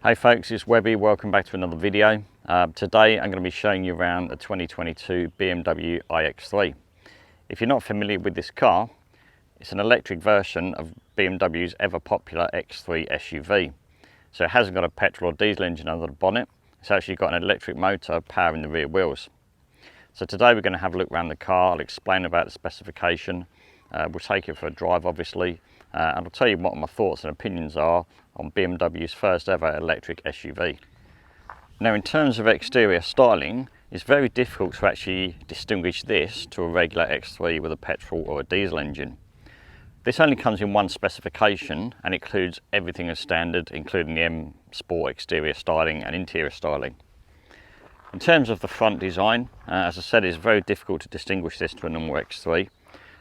Hey folks, it's Webby. Welcome back to another video. Today I'm going to be showing you around a 2022 BMW iX3. If you're not familiar with this car, it's an electric version of BMW's ever popular X3 SUV. So it hasn't got a petrol or diesel engine under the bonnet. It's actually got an electric motor powering the rear wheels. So today we're going to have a look around the car. I'll explain about the specification. We'll take it for a drive obviously, and I'll tell you what my thoughts and opinions are on BMW's first ever electric SUV. Now in terms of exterior styling, it's very difficult to actually distinguish this to a regular X3 with a petrol or a diesel engine. This only comes in one specification and includes everything as standard, including the M Sport exterior styling and interior styling. In terms of the front design, as I said, it's very difficult to distinguish this to a normal X3.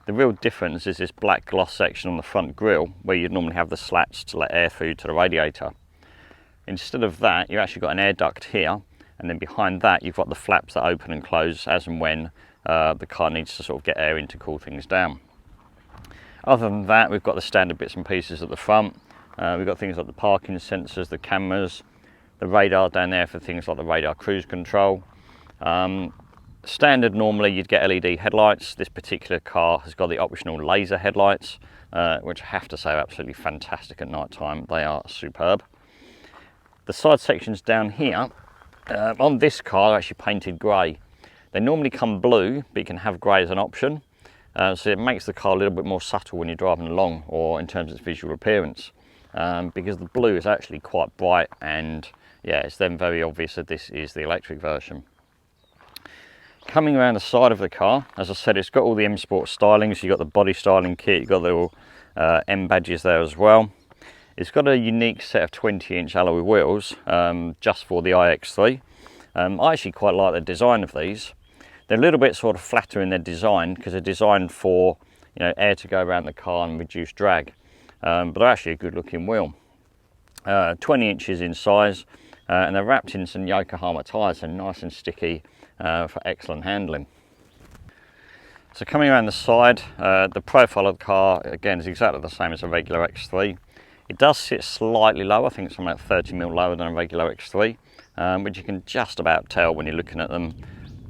The real difference is this black gloss section on the front grille, where you'd normally have the slats to let air through to the radiator. Instead of that, you've actually got an air duct here, and then behind that you've got the flaps that open and close as and when the car needs to sort of get air in to cool things down. Other than that, we've got the standard bits and pieces at the front. We've got things like the parking sensors, the cameras, the radar down there for things like the radar cruise control. Standard, normally you'd get LED headlights. This particular car has got the optional laser headlights, which I have to say are absolutely fantastic at night time. They are superb. The side sections down here, on this car, are actually painted grey. They normally come blue, but you can have grey as an option. So it makes the car a little bit more subtle when you're driving along, or in terms of its visual appearance. Because the blue is actually quite bright, and yeah, it's then very obvious that this is the electric version. Coming around the side of the car, as I said, it's got all the M Sport styling. So you've got the body styling kit, you've got the little M badges there as well. It's got a unique set of 20-inch alloy wheels just for the iX3. I actually quite like the design of these. They're a little bit sort of flatter in their design because they're designed for, you know, air to go around the car and reduce drag. But they're actually a good looking wheel. 20 inches in size, and they're wrapped in some Yokohama tyres, so nice and sticky for excellent handling. So coming around the side, the profile of the car again is exactly the same as a regular X3. It does sit slightly lower, I think it's about 30mm lower than a regular X3, which you can just about tell when you're looking at them,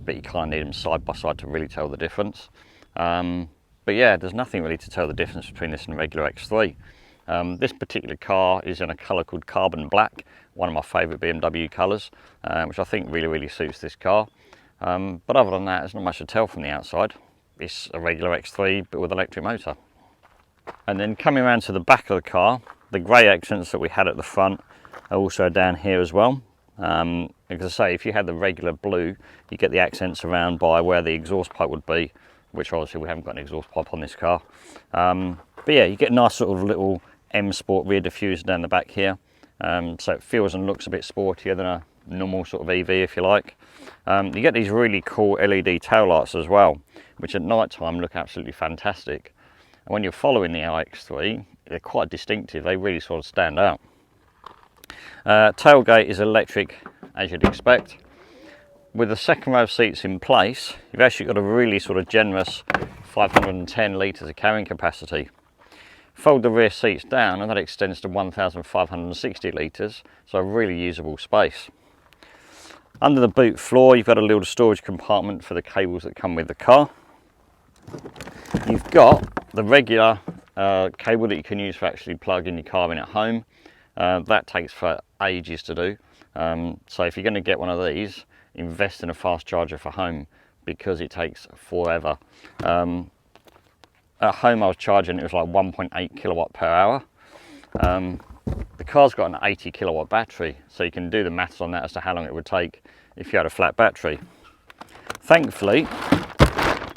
but you kind of need them side by side to really tell the difference. But yeah, there's nothing really to tell the difference between this and a regular X3. This particular car is in a colour called carbon black, one of my favourite BMW colours, which I think really suits this car. But other than that, there's not much to tell from the outside. It's a regular X3 but with an electric motor. And then coming around to the back of the car, the grey accents that we had at the front are also down here as well. As I say, if you had the regular blue, you get the accents around by where the exhaust pipe would be, which obviously we haven't got an exhaust pipe on this car. But yeah, you get a nice sort of little M Sport rear diffuser down the back here. So it feels and looks a bit sportier than a normal sort of EV, if you like. You get these really cool LED taillights as well, which at night time look absolutely fantastic. And when you're following the iX3, they're quite distinctive. They really sort of stand out. Tailgate is electric, as you'd expect. With the second row of seats in place, you've actually got a really sort of generous 510 litres of carrying capacity. Fold the rear seats down and that extends to 1,560 litres, so a really usable space. Under the boot floor, you've got a little storage compartment for the cables that come with the car. You've got the regular cable that you can use for actually plugging your car in at home. That takes for ages to do. So if you're going to get one of these, invest in a fast charger for home because it takes forever. At home I was charging, it was like 1.8 kilowatt per hour. The car's got an 80 kilowatt battery, so you can do the maths on that as to how long it would take if you had a flat battery. Thankfully,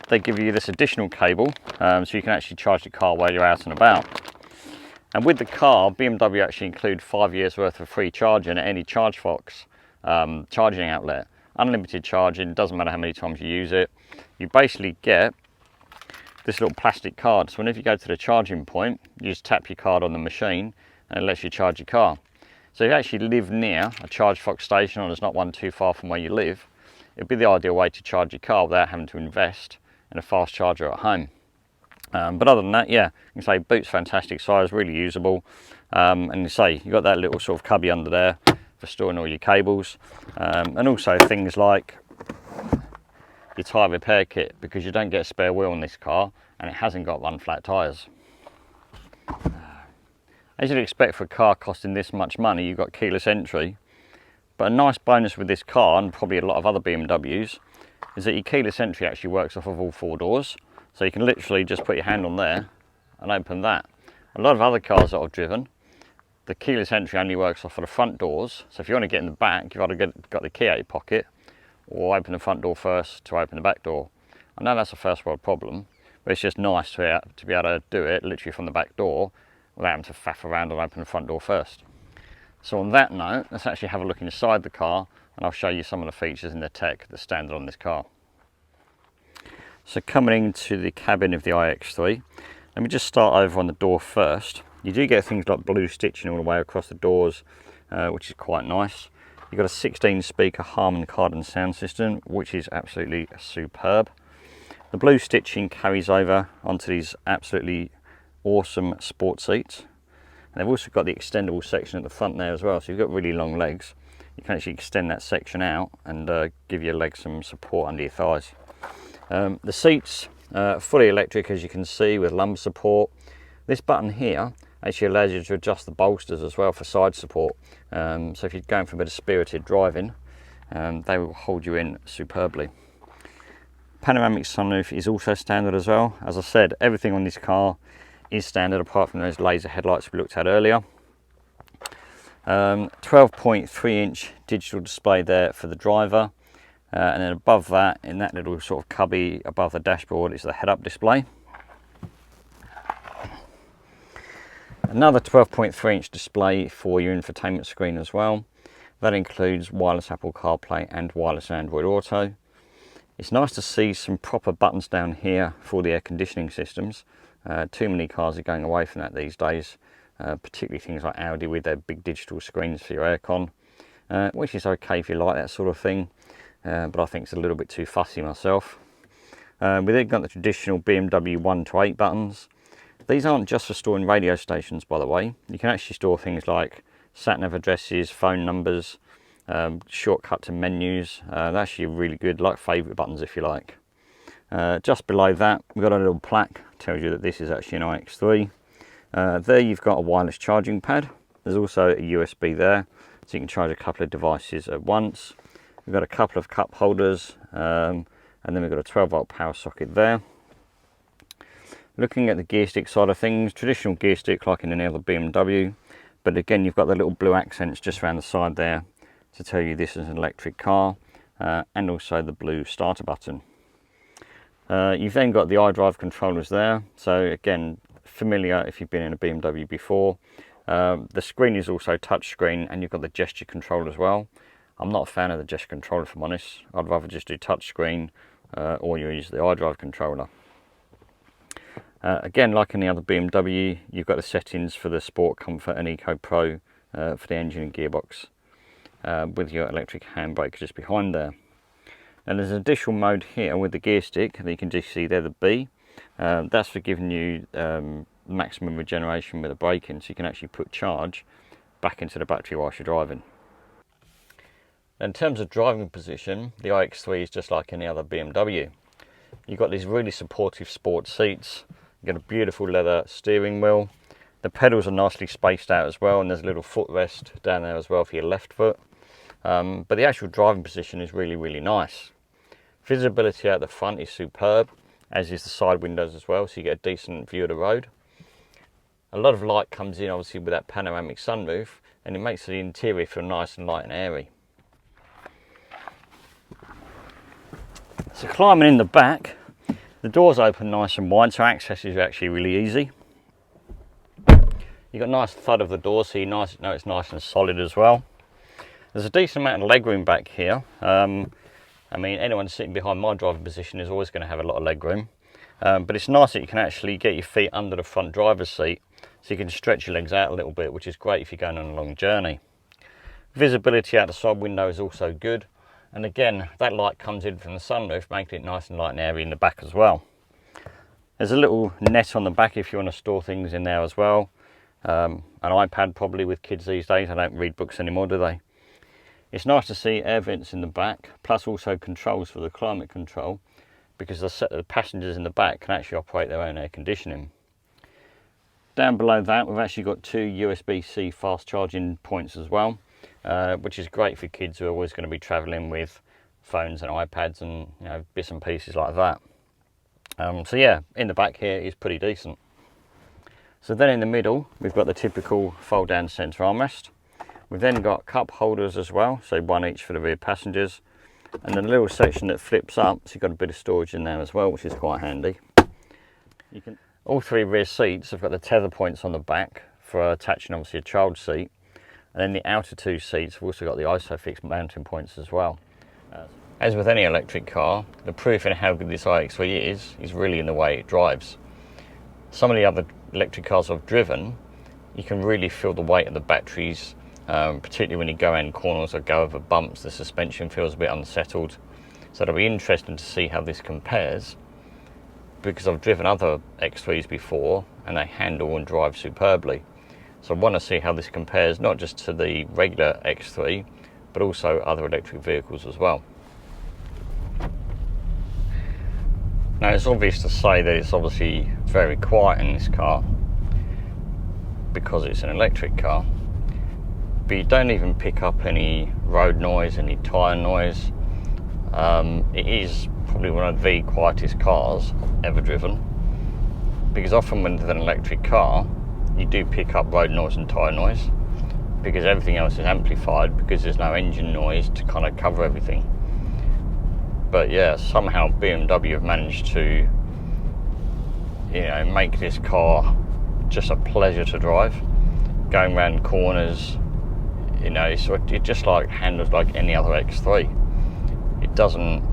they give you this additional cable, so you can actually charge the car while you're out and about. And with the car, BMW actually include 5 years worth of free charging at any ChargeFox charging outlet. Unlimited charging, doesn't matter how many times you use it. You basically get this little plastic card, so whenever you go to the charging point, you just tap your card on the machine and it lets you charge your car. So if you actually live near a ChargeFox station, or there's not one too far from where you live, it'd be the ideal way to charge your car without having to invest in a fast charger at home. But other than that, yeah, you can say boot's fantastic size, really usable. And you say you've got that little sort of cubby under there, for storing all your cables, and also things like your tyre repair kit, because you don't get a spare wheel on this car and it hasn't got run flat tyres. As you'd expect for a car costing this much money, you've got keyless entry, but a nice bonus with this car, and probably a lot of other BMWs, is that your keyless entry actually works off of all 4 doors, so you can literally just put your hand on there and open that. A lot of other cars that I've driven, the keyless entry only works off of the front doors, so if you want to get in the back, you've either got the key out of your pocket or open the front door first to open the back door. I know that's a first world problem, but it's just nice to be able to do it literally from the back door without having to faff around and open the front door first. So on that note, let's actually have a look inside the car and I'll show you some of the features in the tech that's standard on this car. So coming into the cabin of the iX3, let me just start over on the door first. You do get things like blue stitching all the way across the doors, which is quite nice. You've got a 16 speaker Harman Kardon sound system, which is absolutely superb. The blue stitching carries over onto these absolutely awesome sport seats. And they've also got the extendable section at the front there as well, so you've got really long legs. You can actually extend that section out and give your legs some support under your thighs. The seats fully electric, as you can see, with lumbar support. This button here actually allows you to adjust the bolsters as well for side support. So if you're going for a bit of spirited driving, they will hold you in superbly. Panoramic sunroof is also standard as well. As I said, everything on this car is standard apart from those laser headlights we looked at earlier. 12.3-inch digital display there for the driver. And then above that, in that little sort of cubby above the dashboard, is the head-up display. Another 12.3-inch display for your infotainment screen as well. That includes wireless Apple CarPlay and wireless Android Auto. It's nice to see some proper buttons down here for the air conditioning systems. Too many cars are going away from that these days, particularly things like Audi with their big digital screens for your aircon, which is okay if you like that sort of thing. But I think it's a little bit too fussy myself. We've then got the traditional BMW 1 to 8 buttons. These aren't just for storing radio stations, by the way. You can actually store things like sat-nav addresses, phone numbers, shortcut to menus. They're actually really good, like favourite buttons if you like. Just below that, we've got a little plaque, tells you that this is actually an iX3. There you've got a wireless charging pad. There's also a USB there, so you can charge a couple of devices at once. We've got a couple of cup holders, and then we've got a 12-volt power socket there. Looking at the gear stick side of things, traditional gear stick like in any other BMW, but again you've got the little blue accents just around the side there to tell you this is an electric car, and also the blue starter button. You've then got the iDrive controllers there, so again familiar if you've been in a BMW before. The screen is also touch screen, and you've got the gesture control as well. I'm not a fan of the gesture controller, if I'm honest. I'd rather just do touch screen or you use the iDrive controller. Again, like any other BMW, you've got the settings for the Sport, Comfort and Eco Pro for the engine and gearbox, with your electric handbrake just behind there. And there's an additional mode here with the gear stick that you can just see there, the B. That's for giving you maximum regeneration with the braking, so you can actually put charge back into the battery whilst you're driving. In terms of driving position, the iX3 is just like any other BMW. You've got these really supportive sport seats. You've got a beautiful leather steering wheel. The pedals are nicely spaced out as well, and there's a little footrest down there as well for your left foot. But the actual driving position is really, really nice. Visibility out the front is superb, as is the side windows as well, so you get a decent view of the road. A lot of light comes in obviously with that panoramic sunroof, and it makes the interior feel nice and light and airy. So climbing in the back, the doors open nice and wide, so access is actually really easy. You've got a nice thud of the door, so you know it's nice and solid as well. There's a decent amount of legroom back here. I mean, anyone sitting behind my driving position is always going to have a lot of legroom. But it's nice that you can actually get your feet under the front driver's seat, so you can stretch your legs out a little bit, which is great if you're going on a long journey. Visibility out the side window is also good. And again, that light comes in from the sunroof, making it nice and light and airy in the back as well. There's a little net on the back if you want to store things in there as well. An iPad probably with kids these days. They don't read books anymore, do they? It's nice to see air vents in the back, plus also controls for the climate control, because the passengers in the back can actually operate their own air conditioning. Down below that, we've actually got 2 USB-C fast charging points as well, which is great for kids who are always going to be travelling with phones and iPads and, you know, bits and pieces like that. So yeah, in the back here is pretty decent. So then in the middle, we've got the typical fold-down centre armrest. We've then got cup holders as well, so one each for the rear passengers. And then a little section that flips up, so you've got a bit of storage in there as well, which is quite handy. All 3 rear seats have got the tether points on the back for attaching obviously a child seat. And then the outer 2 seats have also got the ISOFIX mounting points as well. As with any electric car, the proof in how good this iX3 is really in the way it drives. Some of the other electric cars I've driven, you can really feel the weight of the batteries, particularly when you go around corners or go over bumps. The suspension feels a bit unsettled. So it'll be interesting to see how this compares, because I've driven other X3s before and they handle and drive superbly. So I want to see how this compares, not just to the regular X3, but also other electric vehicles as well. Now it's obvious to say that it's obviously very quiet in this car because it's an electric car, but you don't even pick up any road noise, any tyre noise. It is probably one of the quietest cars I've ever driven, because often when with an electric car you do pick up road noise and tyre noise because everything else is amplified, because there's no engine noise to kind of cover everything. But yeah, somehow BMW have managed to, you know, make this car just a pleasure to drive. Going around corners, you know, it just like handles like any other X3. It doesn't,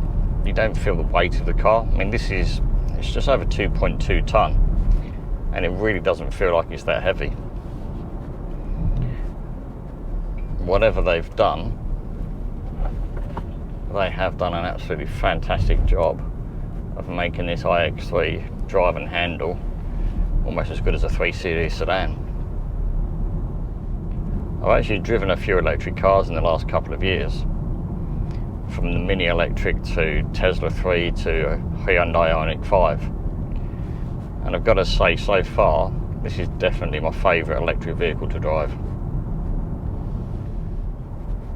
you don't feel the weight of the car. I mean, it's just over 2.2 tonne, and it really doesn't feel like it's that heavy. Whatever they've done, they have done an absolutely fantastic job of making this iX3 drive and handle almost as good as a 3 Series sedan. I've actually driven a few electric cars in the last couple of years, from the Mini Electric to Tesla 3 to Hyundai iONIQ 5, and I've got to say, so far this is definitely my favourite electric vehicle to drive.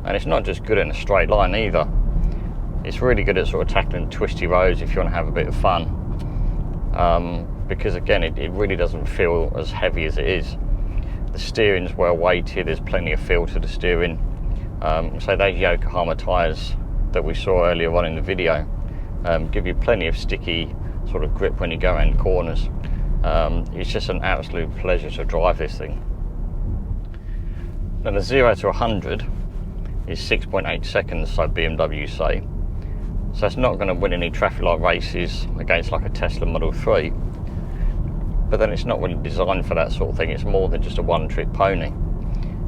And it's not just good in a straight line either. It's really good at sort of tackling twisty roads if you want to have a bit of fun, because again it really doesn't feel as heavy as it is. The steering's well weighted, there's plenty of feel to the steering. So those Yokohama tyres that we saw earlier on in the video give you plenty of sticky sort of grip when you go around corners. It's just an absolute pleasure to drive this thing. Now the 0 to 100 is 6.8 seconds, so BMW say. So it's not going to win any traffic light races against like a Tesla Model 3. But then it's not really designed for that sort of thing. It's more than just a one-trick pony.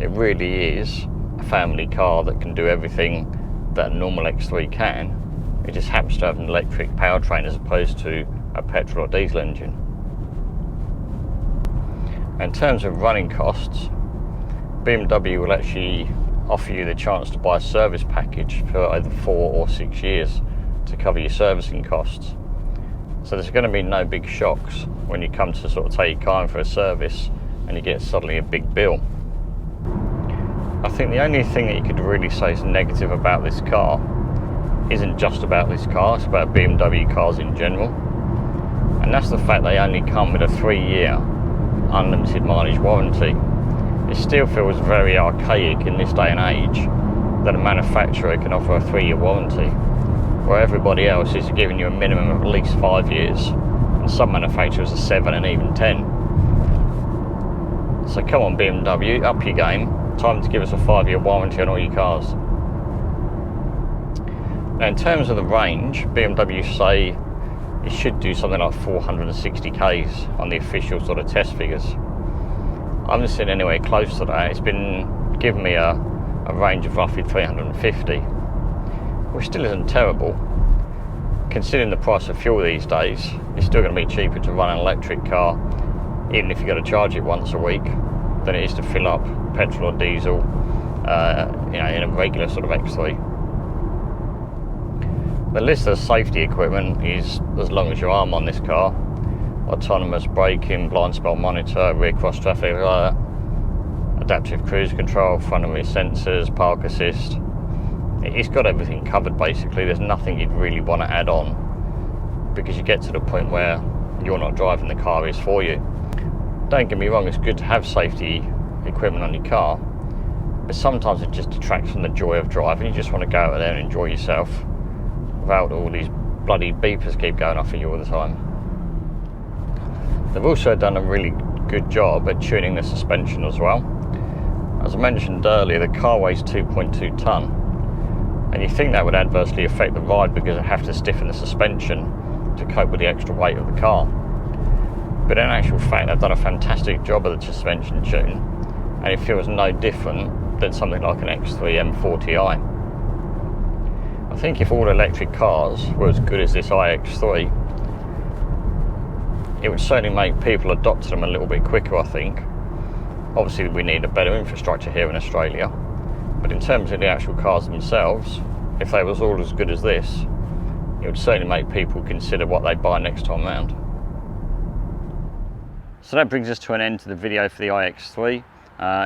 It really is a family car that can do everything that a normal X3 can. It just happens to have an electric powertrain as opposed to a petrol or diesel engine. In terms of running costs, BMW will actually offer you the chance to buy a service package for either 4 or 6 years to cover your servicing costs. So there's going to be no big shocks when you come to sort of take your car in for a service and you get suddenly a big bill. I think the only thing that you could really say is negative about this car isn't just about this car, it's about BMW cars in general. And that's the fact they only come with a 3-year unlimited mileage warranty. It still feels very archaic in this day and age that a manufacturer can offer a 3-year warranty, where everybody else is giving you a minimum of at least 5 years, and some manufacturers are 7 and even 10. So come on BMW, up your game. Time to give us a 5-year warranty on all your cars. Now in terms of the range, BMW say it should do something like 460 k's on the official sort of test figures. I haven't seen anywhere close to that. It's been giving me a range of roughly 350, which still isn't terrible. Considering the price of fuel these days, it's still going to be cheaper to run an electric car, even if you've got to charge it once a week, than it is to fill up petrol or diesel you know, in a regular sort of X3. The list of safety equipment is as long as your arm on this car. Autonomous braking, blind spot monitor, rear cross traffic alert, adaptive cruise control, front and rear sensors, park assist. It's got everything covered basically. There's nothing you'd really want to add on, because you get to the point where you're not driving, the car is for you. Don't get me wrong, it's good to have safety equipment on your car, but sometimes it just detracts from the joy of driving. You just want to go out there and enjoy yourself without all these bloody beepers keep going off at you all the time. They've also done a really good job at tuning the suspension as well. As I mentioned earlier, the car weighs 2.2 tonne, and you think that would adversely affect the ride because they have to stiffen the suspension to cope with the extra weight of the car. But in actual fact, they've done a fantastic job of the suspension tune, and it feels no different than something like an X3 M40i. I think if all electric cars were as good as this iX3, it would certainly make people adopt them a little bit quicker, I think. Obviously we need a better infrastructure here in Australia, but in terms of the actual cars themselves, if they was all as good as this, it would certainly make people consider what they buy next time round. So that brings us to an end to the video for the iX3.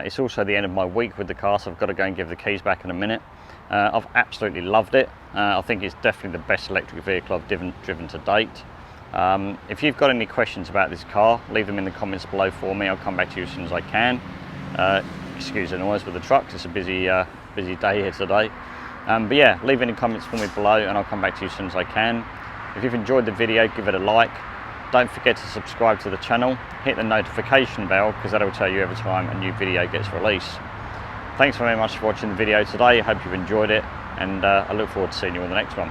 It's also the end of my week with the car, so I've got to go and give the keys back in a minute. I've absolutely loved it. I think it's definitely the best electric vehicle I've driven to date. If you've got any questions about this car, leave them in the comments below for me. I'll come back to you as soon as I can. Excuse the noise with the trucks, it's a busy day here today. But yeah, leave any comments for me below and I'll come back to you as soon as I can. If you've enjoyed the video, give it a like. Don't forget to subscribe to the channel. Hit the notification bell, because that will tell you every time a new video gets released. Thanks very much for watching the video today. I hope you've enjoyed it, and I look forward to seeing you on the next one.